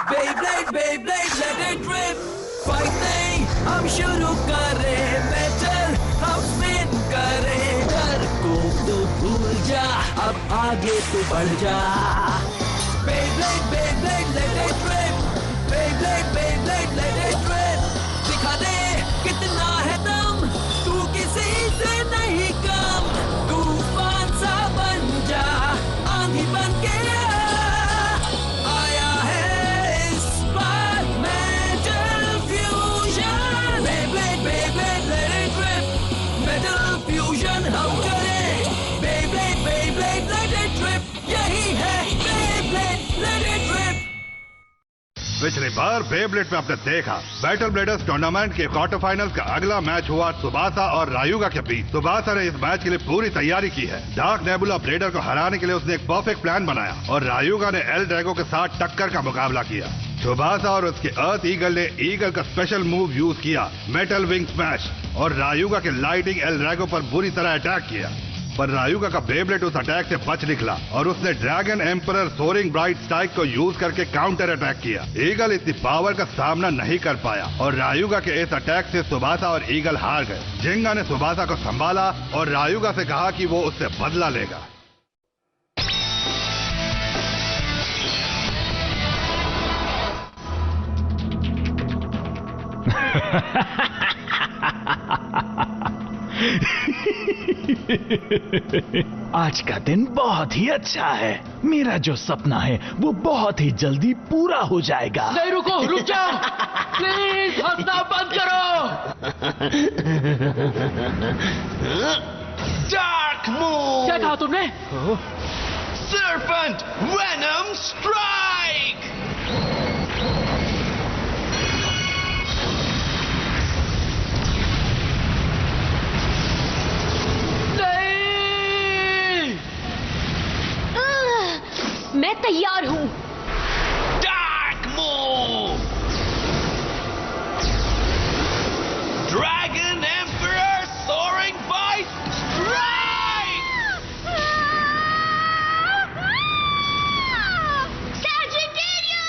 Beyblade, Beyblade, let it rip. Fight नहीं हम शुरू करें, मेटल हम स्पिन करें, डर को तो भूल जा, अब आगे तो बढ़ जा। Beyblade, Beyblade, let it rip. Beyblade, Beyblade, let it rip. दिखा दे कितना है दम, तू किसी से नहीं कम, तूफान सा बन जा, आंधी बन के आया है इस बार metal fusion. Beyblade, Beyblade, let it rip. Metal fusion हम करें, Beyblade, Beyblade, let it rip. यही है Beyblade, let it rip. पिछली बार बेब्लेड में आपने देखा बैटल ब्लेडर्स टूर्नामेंट के क्वार्टर फाइनल का अगला मैच हुआ सुबासा और रायुगा के बीच। सुबासा ने इस मैच के लिए पूरी तैयारी की है। डार्क नेबुला ब्लेडर को हराने के लिए उसने एक परफेक्ट प्लान बनाया और रायुगा ने एल ड्रैगो के साथ टक्कर का मुकाबला किया। सुबासा और उसके अर्थ ईगल ने ईगल का स्पेशल मूव यूज किया, मेटल विंग स्मैश, और रायुगा के लाइटिंग एल ड्रैगो पर बुरी तरह अटैक किया। पर रायुगा का बेब्लेड उस अटैक से बच निकला और उसने dragon emperor soaring bright strike को यूज करके काउंटर अटैक किया। ईगल इतनी पावर का सामना नहीं कर पाया और रायुगा के इस अटैक से सुबासा और ईगल हार गए। जिंगा ने सुबासा को संभाला और रायुगा से कहा कि वो उससे बदला लेगा। आज का दिन बहुत ही अच्छा है। मेरा जो सपना है वो बहुत ही जल्दी पूरा हो जाएगा। नहीं रुको, रुक जाओ प्लीज, हंसना बंद करो। Dark move. क्या कहा तुमने? Serpent venom strike. मैं तैयार हूं। Dark move. Dragon emperor soaring bite strike. Sagittarius!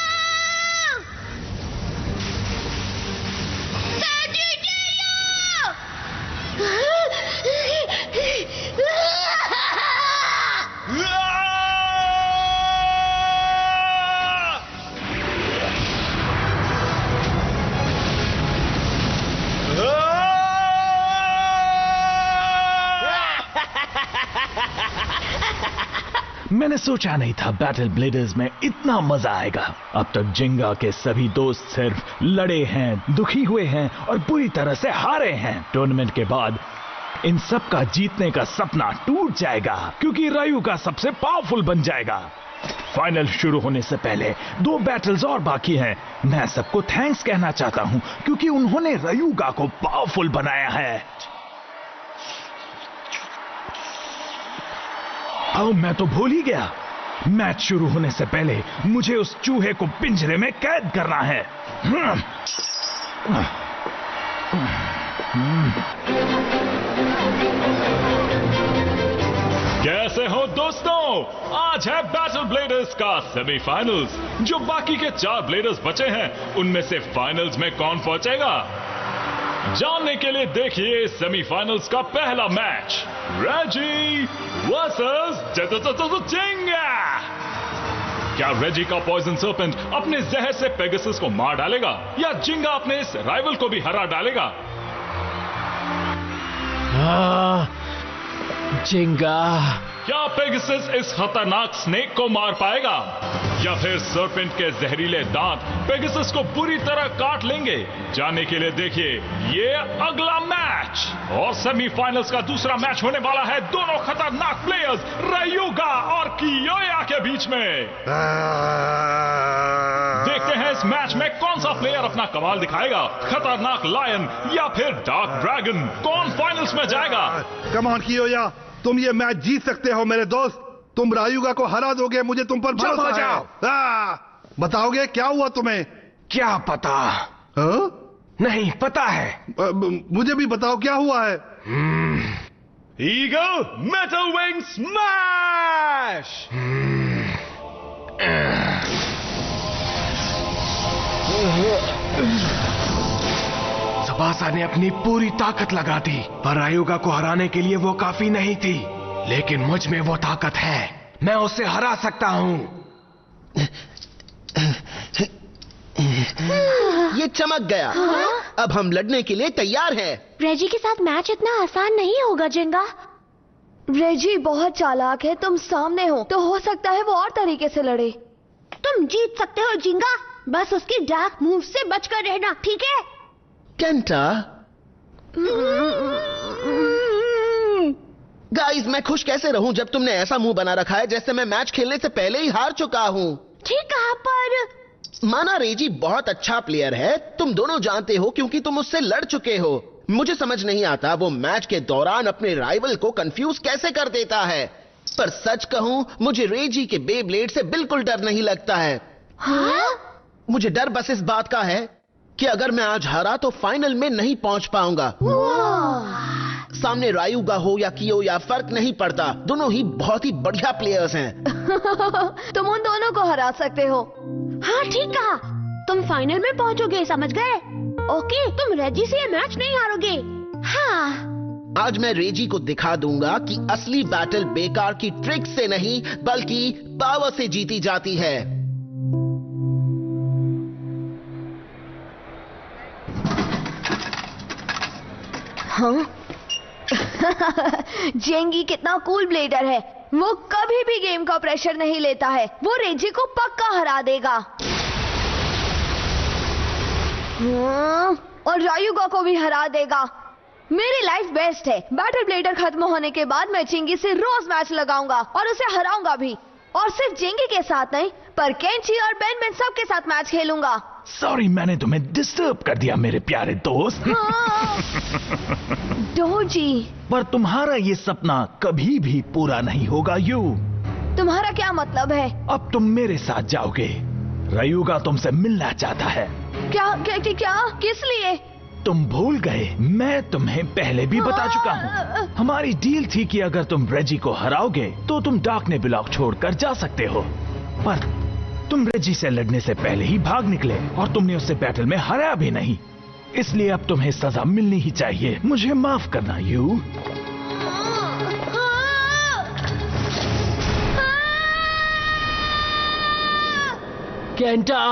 मैंने सोचा नहीं था बैटल ब्लेडर्स में इतना मजा आएगा। अब तक जिंगा के सभी दोस्त सिर्फ लड़े हैं, दुखी हुए हैं और बुरी तरह से हारे हैं। टूर्नामेंट के बाद इन सब का जीतने का सपना टूट जाएगा क्योंकि रायुगा सबसे पावरफुल बन जाएगा। फाइनल शुरू होने से पहले 2 बैटल्स और बाकी हैं। मैं सबको थैंक्स कहना चाहता हूं क्योंकि उन्होंने रायुगा को पावरफुल बनाया है। मैं तो भूल ही गया, मैच शुरू होने से पहले मुझे उस चूहे को पिंजरे में कैद करना है। कैसे हो दोस्तों? आज है बैटल ब्लेडर्स का सेमीफाइनल्स। जो बाकी के 4 ब्लेडर्स बचे हैं उनमें से फाइनल्स में कौन पहुंचेगा, जानने के लिए देखिए सेमीफाइनल्स का पहला मैच, रेजी वर्सेस जिंगा। क्या रेजी का पॉइजन सर्पेंट अपने जहर से पेगासस को मार डालेगा या जिंगा अपने इस राइवल को भी हरा डालेगा? जिंगा। क्या पेगासस इस खतरनाक स्नेक को मार पाएगा या फिर सर्पेंट के जहरीले दांत पेगासस को बुरी तरह काट लेंगे? जानने के लिए देखिए ये अगला मैच। और सेमीफाइनल्स का दूसरा मैच होने वाला है दोनों खतरनाक प्लेयर्स रायुगा और कियोया के बीच में। देखते हैं इस मैच में कौन सा प्लेयर अपना कमाल दिखाएगा, खतरनाक लायन या फिर डार्क ड्रैगन। कौन फाइनल्स में जाएगा? कम ऑन कियोया, तुम ये मैच जीत सकते हो मेरे दोस्त। तुम रायुगा को हरा दोगे, मुझे तुम पर भरोसा है। बताओगे क्या हुआ तुम्हें? क्या पता? नहीं पता है। मुझे भी बताओ क्या हुआ है। Eagle metal wing smash. Tsubasa ने अपनी पूरी ताकत लगा दी, पर रायुगा को हराने के लिए वो काफी नहीं थी। लेकिन मुझ में वो ताकत है, मैं उसे हरा सकता हूँ। ये चमक गया। अब हम लड़ने के लिए तैयार हैं। रेजी के साथ मैच इतना आसान नहीं होगा जिंगा। रेजी बहुत चालाक है, तुम सामने हो तो हो सकता है वो और तरीके से लड़े। तुम जीत सकते हो जिंगा, बस उसकी डार्क मूव से बचकर रहना, ठीक है? केंटा, गाइस मैं खुश कैसे रहूं जब तुमने ऐसा मुंह बना रखा है जैसे मैं मैच खेलने से पहले ही हार चुका हूं। ठीक कहा, पर माना रेजी बहुत अच्छा प्लेयर है, तुम दोनों जानते हो क्योंकि तुम उससे लड़ चुके हो। मुझे समझ नहीं आता वो मैच के दौरान अपने राइवल को कंफ्यूज कैसे कर देता है। पर सच कहूं, मुझे रेजी के बेब्लेड से बिल्कुल डर नहीं लगता है। हाँ? मुझे डर बस इस बात का है कि अगर मैं आज हारा तो फाइनल में नहीं पहुंच पाऊंगा। सामने रायुगा हो या कियो या फर्क नहीं पड़ता, दोनों ही बहुत ही बढ़िया प्लेयर्स हैं। तुम उन दोनों को हरा सकते हो। हाँ ठीक कहा, तुम फाइनल में पहुंचोगे, समझ गए? ओके, तुम रेजी से ये मैच नहीं हारोगे। हाँ, आज मैं रेजी को दिखा दूंगा कि असली बैटल बेकार की ट्रिक से नहीं बल्कि पावर से जीती जाती है। हाँ? जेंगी कितना कूल ब्लेडर है, वो कभी भी गेम का प्रेशर नहीं लेता है। वो रेजी को पक्का हरा देगा। और रायुगा को भी हरा देगा। मेरी लाइफ बेस्ट है। बैटल ब्लेडर खत्म होने के बाद मैं चिंगी से रोज मैच लगाऊंगा और उसे हराऊंगा भी। और सिर्फ चिंगी के साथ नहीं, पर केंची और बेन सबके साथ मैच खेलूंगा। सॉरी, मैंने तुम्हें डिस्टर्ब कर दिया मेरे प्यारे दोस्त। डोजी, पर तुम्हारा ये सपना कभी भी पूरा नहीं होगा यू। तुम्हारा क्या मतलब है? अब तुम मेरे साथ जाओगे। रायुगा तुमसे मिलना चाहता है। क्या? किस लिए? तुम भूल गए, मैं तुम्हें पहले भी बता चुका हूँ। हमारी डील थी कि अगर तुम रेजी को हराओगे तो तुम डार्क नेबुला छोड़कर जा सकते हो। पर तुम रेजी से लड़ने से पहले ही भाग निकले और तुमने उससे बैटल में हराया भी नहीं। इसलिए अब तुम्हें सजा मिलनी ही चाहिए। मुझे माफ करना यू। केंटा,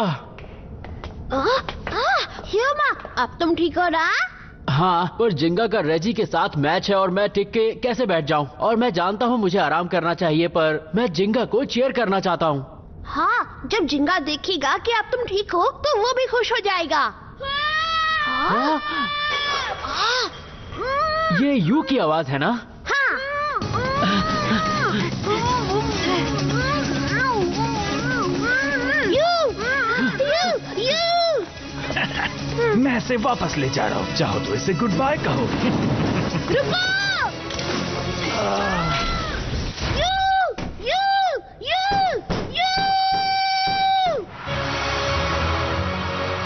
ह्यूमा, अब तुम ठीक हो ना? हाँ, पर जिंगा का रेजी के साथ मैच है और मैं टिक के कैसे बैठ जाऊं? और मैं जानता हूँ मुझे आराम करना चाहिए, पर मैं जिंगा को चीयर करना चाहता हूँ। हाँ, जब जिंगा देखेगा कि अब तुम ठीक हो तो वो भी खुश हो जाएगा। हाँ? ये यू की आवाज है ना? हाँ। मैं इसे वापस ले जा रहा हूँ। चाहो तो इसे गुड बाय कहो। रुको!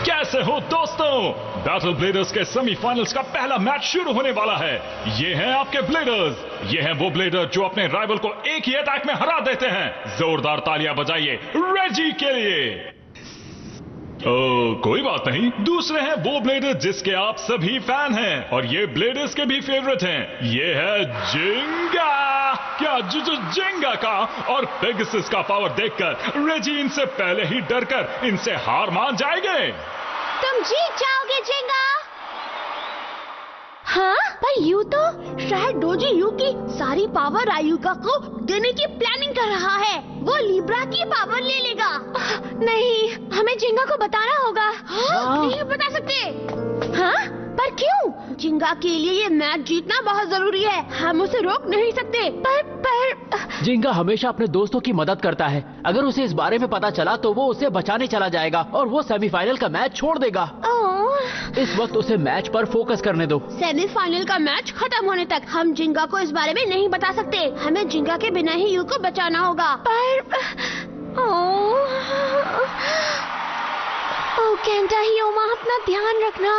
कैसे हो दोस्तों? बैटल ब्लेडर्स के सेमीफाइनल्स का पहला मैच शुरू होने वाला है। ये हैं आपके ब्लेडर्स। ये हैं वो ब्लेडर जो अपने राइवल को एक ही अटैक में हरा देते हैं। जोरदार तालियां बजाइए रेजी के लिए। कोई बात नहीं, दूसरे हैं वो ब्लेडर जिसके आप सभी फैन हैं और ये ब्लेडर्स के भी फेवरेट हैं। ये है जिंगा। क्या जिंगा का और पेगासस का पावर देखकर रेजी इनसे पहले ही डरकर इनसे हार मान जाएंगे। तुम जीत जाओगे जिंगा। हाँ, पर यू तो शायद डोजी यू की सारी पावर रायुगा को देने की प्लानिंग कर रहा है। वो लिब्रा की पावर ले लेगा। नहीं, हमें जिंगा को बताना होगा। नहीं बता सकते। हाँ, पर क्यों? जिंगा के लिए ये मैच जीतना बहुत जरूरी है। हम उसे रोक नहीं सकते। पर जिंगा हमेशा अपने दोस्तों की मदद करता है। अगर उसे इस बारे में पता चला तो वो उसे बचाने चला जाएगा और वो सेमीफाइनल का मैच छोड़ देगा। इस वक्त उसे मैच पर फोकस करने दो। सेमीफाइनल का मैच खत्म होने तक हम जिंगा को इस बारे में नहीं बता सकते। हमें जिंगा के बिना ही यू को बचाना होगा। केंटा, ह्यूमा, अपना ध्यान रखना।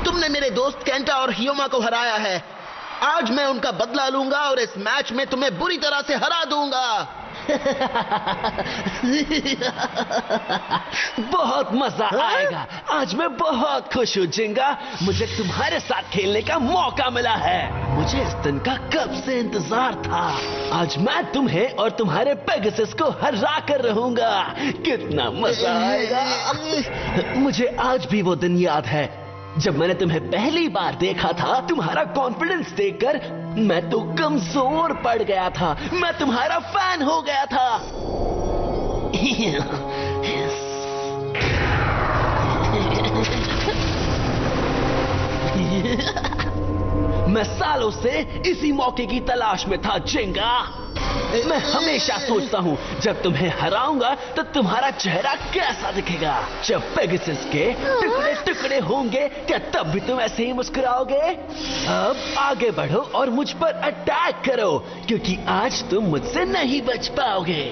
तुमने मेरे दोस्त केंटा और ह्यूमा को हराया है। आज मैं उनका बदला लूंगा और इस मैच में तुम्हें बुरी तरह से हरा दूंगा। बहुत मजा आएगा। आज मैं बहुत खुश हूँ जिंगा, मुझे तुम्हारे साथ खेलने का मौका मिला है। मुझे इस दिन का कब से इंतजार था। आज मैं तुम्हें और तुम्हारे पेगासस को हरा कर रहूंगा। कितना मजा आएगा। मुझे आज भी वो दिन याद है जब मैंने तुम्हें पहली बार देखा था। तुम्हारा कॉन्फिडेंस देखकर मैं तो कमजोर पड़ गया था। मैं तुम्हारा फैन हो गया था। मैं सालों से इसी मौके की तलाश में था जिंगा। मैं हमेशा सोचता हूँ जब तुम्हें हराऊंगा तो तुम्हारा चेहरा कैसा दिखेगा। जब पेगासस के टुकड़े टुकड़े होंगे क्या तब भी तुम ऐसे ही मुस्कुराओगे? अब आगे बढ़ो और मुझ पर अटैक करो, क्योंकि आज तुम मुझसे नहीं बच पाओगे।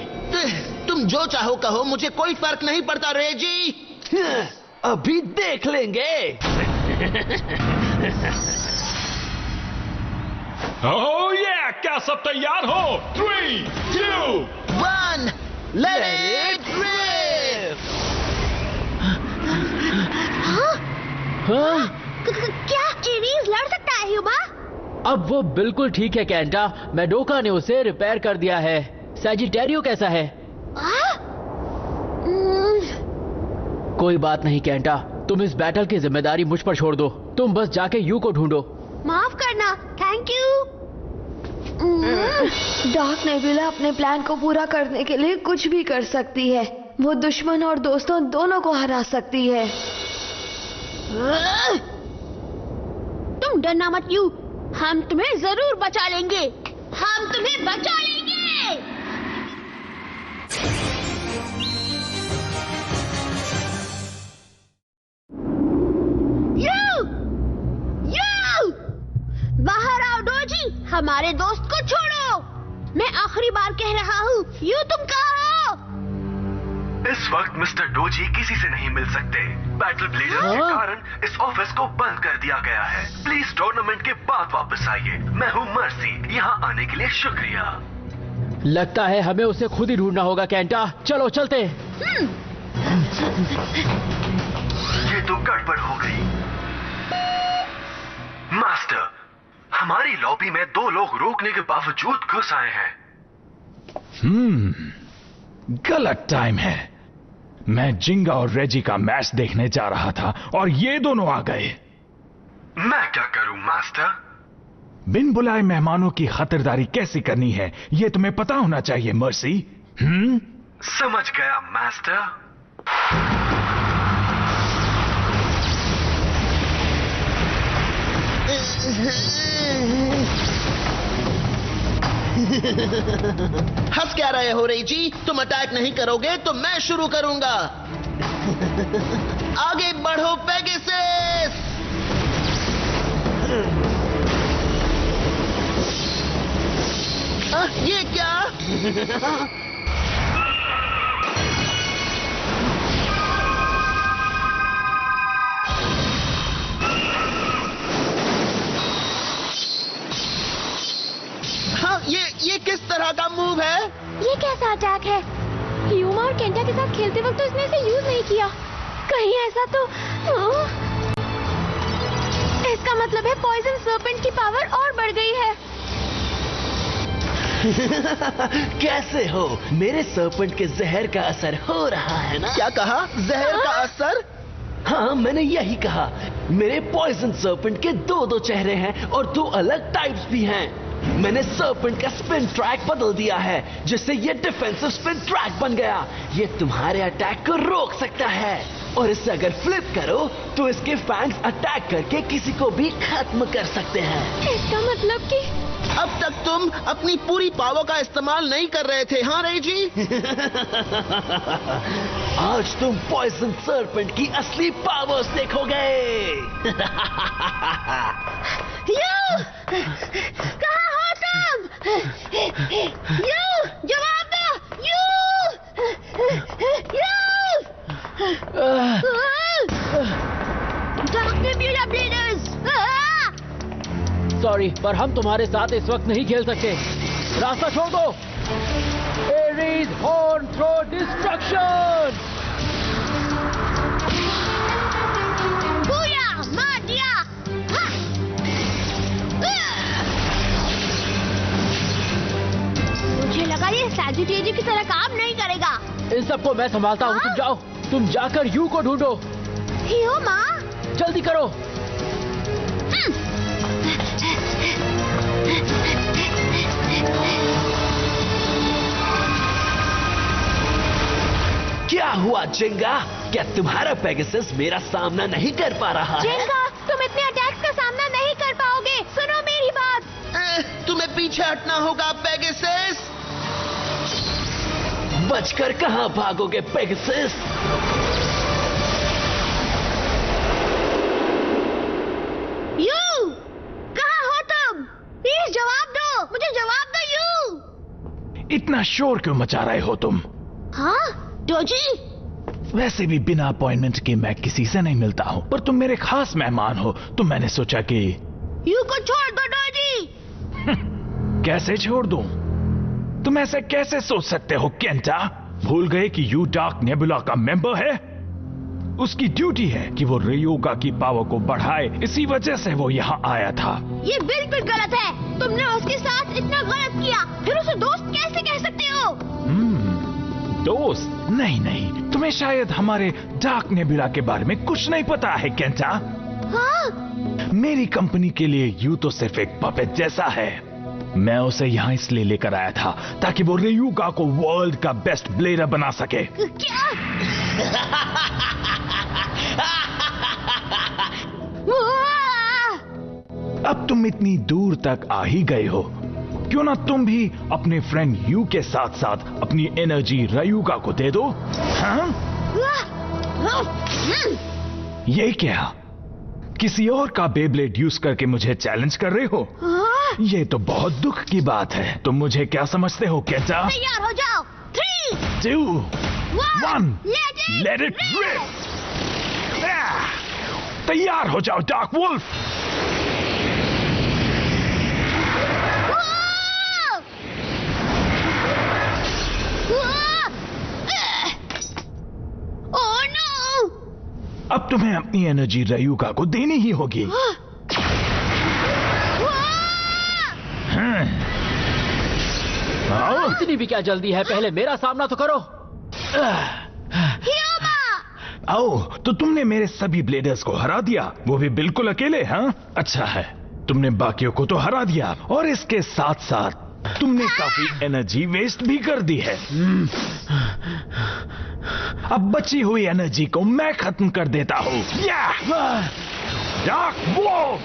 तुम जो चाहो कहो, मुझे कोई फर्क नहीं पड़ता रेजी। अभी देख लेंगे। ओह yeah! क्या सब तैयार हो? 3, 2, 1 लेट इट रिप। क्या चीनीज लड़ सकता है ह्यूबा? अब वो बिल्कुल ठीक है कैंटा। मेडोका ने उसे रिपेयर कर दिया है। सैजिटेरियो कैसा है? कोई बात नहीं कैंटा, तुम इस बैटल की जिम्मेदारी मुझ पर छोड़ दो। तुम बस जाके यू को ढूंढो। माफ करना। Thank you. डार्क नेबुला अपने प्लान को पूरा करने के लिए कुछ भी कर सकती है। वो दुश्मन और दोस्तों दोनों को हरा सकती है। तुम डरना मत यू, हम तुम्हें जरूर बचा लेंगे। हम तुम्हें बचा लेंगे। बाहर आओ डोजी, हमारे दोस्त को छोड़ो। मैं आखिरी बार कह रहा हूँ, यू तुम कहाँ हो? इस वक्त मिस्टर डोजी किसी से नहीं मिल सकते। बैटल ब्लेडर्स के कारण इस ऑफिस को बंद कर दिया गया है। प्लीज टूर्नामेंट के बाद वापस आइए। मैं हूँ मर्सी। यहाँ आने के लिए शुक्रिया। लगता है हमें उसे खुद ही ढूंढना होगा कैंटा। चलो चलते। ये तो गड़बड़ हो गई। मास्टर, हमारी लॉबी में 2 लोग रोकने के बावजूद घुस आए हैं। गलत टाइम है। मैं जिंगा और रेजी का मैच देखने जा रहा था और ये दोनों आ गए। मैं क्या करूं मास्टर? बिन बुलाए मेहमानों की खातिरदारी कैसे करनी है ये तुम्हें पता होना चाहिए मर्सी। समझ गया मास्टर। हंस क्या रहे हो रेजी? तुम अटैक नहीं करोगे तो मैं शुरू करूंगा। आगे बढ़ो पेगासस। ये क्या? हाँ, ये किस तरह का मूव है? ये कैसा अटैक है? ह्यूमा और केंटा के साथ खेलते वक्त तो इसने इसे यूज नहीं किया। कहीं ऐसा तो इसका मतलब है पॉइजन सर्पेंट की पावर और बढ़ गई है। कैसे हो? मेरे सर्पेंट के जहर का असर हो रहा है ना? क्या कहा? जहर का असर? हाँ, मैंने यही कहा। मेरे पॉइजन सर्पेंट के 2 चेहरे हैं और 2 अलग टाइप्स भी हैं। मैंने सर्पेंट का स्पिन ट्रैक बदल दिया है जिससे ये डिफेंसिव स्पिन ट्रैक बन गया। ये तुम्हारे अटैक को रोक सकता है और इसे अगर फ्लिप करो तो इसके फैंग्स अटैक करके किसी को भी खत्म कर सकते हैं। इसका मतलब कि अब तक तुम अपनी पूरी पावर का इस्तेमाल नहीं कर रहे थे, हाँ रेजी? आज तुम पॉइजन सर्पेंट की असली पावर्स देखोगे। कहाँ हो तुम? जवाब दो। Dark nebula bladers. सॉरी, पर हम तुम्हारे साथ इस वक्त नहीं खेल सकते। रास्ता छोड़ दो। Aries horn throw destruction. Booyah, मार दिया। हाँ। मुझे लगा ये सैजिटेरियस की तरह काम नहीं करेगा। इन सबको मैं संभालता हूँ, तुम जाओ। तुम जाकर यू को ढूंढो। हियो माँ। जल्दी करो। क्या हुआ जिंगा? क्या तुम्हारा पेगासस मेरा सामना नहीं कर पा रहा है? जिंगा, तुम इतने अटैक्स का सामना नहीं कर पाओगे। सुनो मेरी बात। तुम्हें पीछे हटना होगा पेगासस। बचकर कहां भागोगे पेगासस? यू, कहाँ हो तुम? प्लीज जवाब दो, मुझे जवाब दो यू। इतना शोर क्यों मचा रहे हो तुम? हाँ डोजी। वैसे भी बिना अपॉइंटमेंट के मैं किसी से नहीं मिलता हूँ, पर तुम मेरे खास मेहमान हो तो मैंने सोचा कि यू को छोड़ दो डोजी। कैसे छोड़ दूं? तुम ऐसे कैसे सोच सकते हो केंटा? भूल गए कि यू डार्क नेबुला का मेंबर है? उसकी ड्यूटी है कि वो रयोगा की पावर को बढ़ाए, इसी वजह से वो यहाँ आया था। ये बिल्कुल गलत है। तुमने उसके साथ इतना गलत किया, फिर उसे दोस्त कैसे कह सकते हो? दोस्त? नहीं, तुम्हें शायद हमारे डार्क नेबुला के बारे में कुछ नहीं पता है केंटा। हाँ? मेरी कंपनी के लिए यू तो सिर्फ एक पपेट जैसा है। मैं उसे यहाँ इसलिए लेकर आया था ताकि वो रयोगा को वर्ल्ड का बेस्ट ब्लेडर बना सके। क्या? अब तुम इतनी दूर तक आ ही गए हो, क्यों ना तुम भी अपने फ्रेंड यू के साथ साथ अपनी एनर्जी रयोगा को दे दो? हाँ? ये क्या? किसी और का बेब्लेड यूज करके मुझे चैलेंज कर रहे हो? ये तो बहुत दुख की बात है। तुम मुझे क्या समझते हो केंटा? तैयार हो जाओ। 3, 2, 1, let it rip! तैयार हो जाओ डार्क वुल्फ। Oh no! अब तुम्हें अपनी एनर्जी रयोगा को देनी ही होगी। इतनी भी क्या जल्दी है? पहले मेरा सामना तो करो। आओ, तो तुमने मेरे सभी ब्लेडर्स को हरा दिया, वो भी बिल्कुल अकेले। हाँ, अच्छा है, तुमने बाकियों को तो हरा दिया और इसके साथ साथ तुमने काफी एनर्जी वेस्ट भी कर दी है। अब बची हुई एनर्जी को मैं खत्म कर देता हूँ। Dark wolf!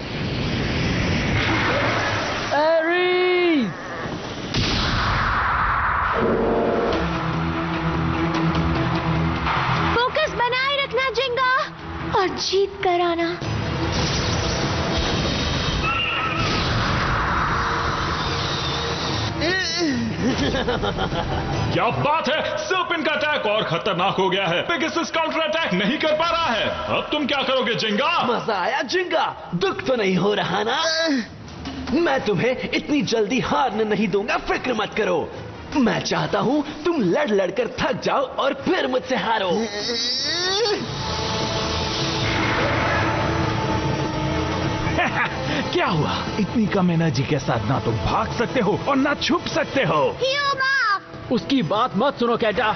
एरीज! फोकस बनाए रखना जिंगा और जीत कर आना। क्या बात है, सर्पेंट का अटैक और खतरनाक हो गया है। पेगासस काउंटर अटैक नहीं कर पा रहा है। अब तुम क्या करोगे जिंगा? मजा आया जिंगा? दुख तो नहीं हो रहा ना? मैं तुम्हें इतनी जल्दी हारने नहीं दूंगा, फिक्र मत करो। मैं चाहता हूं तुम लड़ लड़ कर थक जाओ और फिर मुझसे हारो। क्या हुआ? इतनी कम एनर्जी के साथ ना तुम भाग सकते हो और ना छुप सकते हो। उसकी बात मत सुनो Kenta.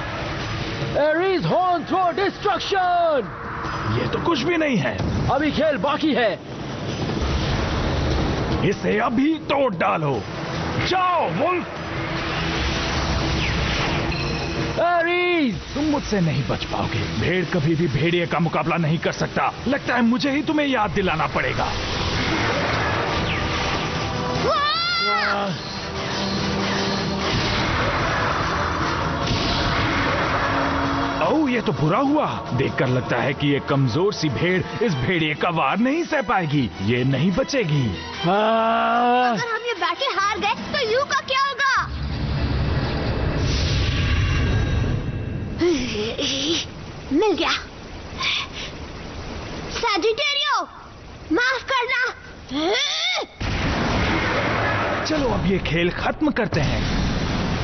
Aries horn throw destruction! ये तो कुछ भी नहीं है। अभी खेल बाकी है। इसे अभी तोड़ डालो। जाओ वुल्फ! एरीज! तुम मुझसे नहीं बच पाओगे। भेड़ कभी भी भेड़िए का मुकाबला नहीं कर सकता। लगता है मुझे ही तुम्हें याद दिलाना पड़ेगा। ओह, ये तो बुरा हुआ। देखकर लगता है कि ये कमजोर सी भेड़ इस भेड़िए का वार नहीं सह पाएगी। ये नहीं बचेगी। अगर हम ये बैटल हार गए तो यू का क्या होगा? मिल गया। सैजिटेरियो, माफ करना। चलो अब ये खेल खत्म करते हैं।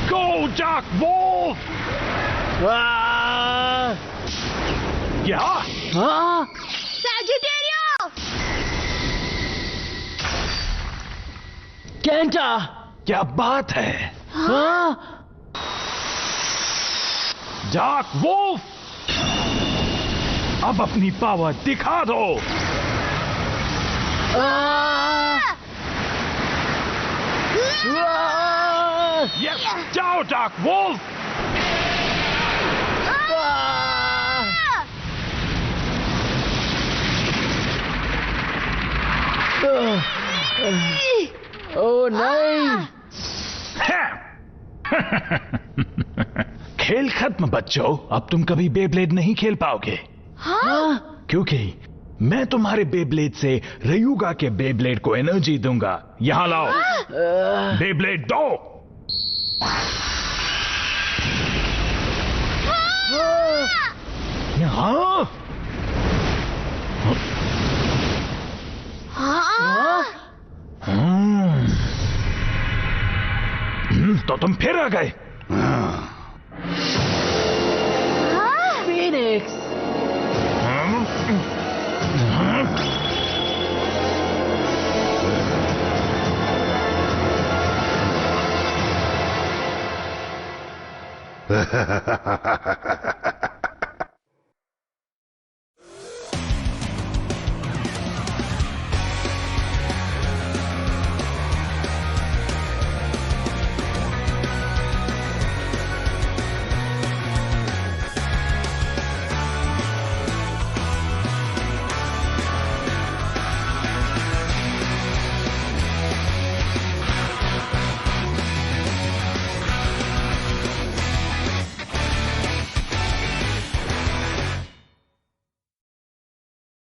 Go dark wolf! क्या? सैजिटेरियो! केंटा! क्या बात है? डार्क वोल्फ, अब अपनी पावर दिखा दो। यस, जाओ डार्क वोल्फ। ओ नहीं! खेल खत्म बच्चों, अब तुम कभी बेब्लेड नहीं खेल पाओगे। क्योंकि मैं तुम्हारे बेब्लेड से रयूगा के बेब्लेड को एनर्जी दूंगा। यहां लाओ, बेब्लेड दो। तो तुम फिर आ गए। फीनिक्स!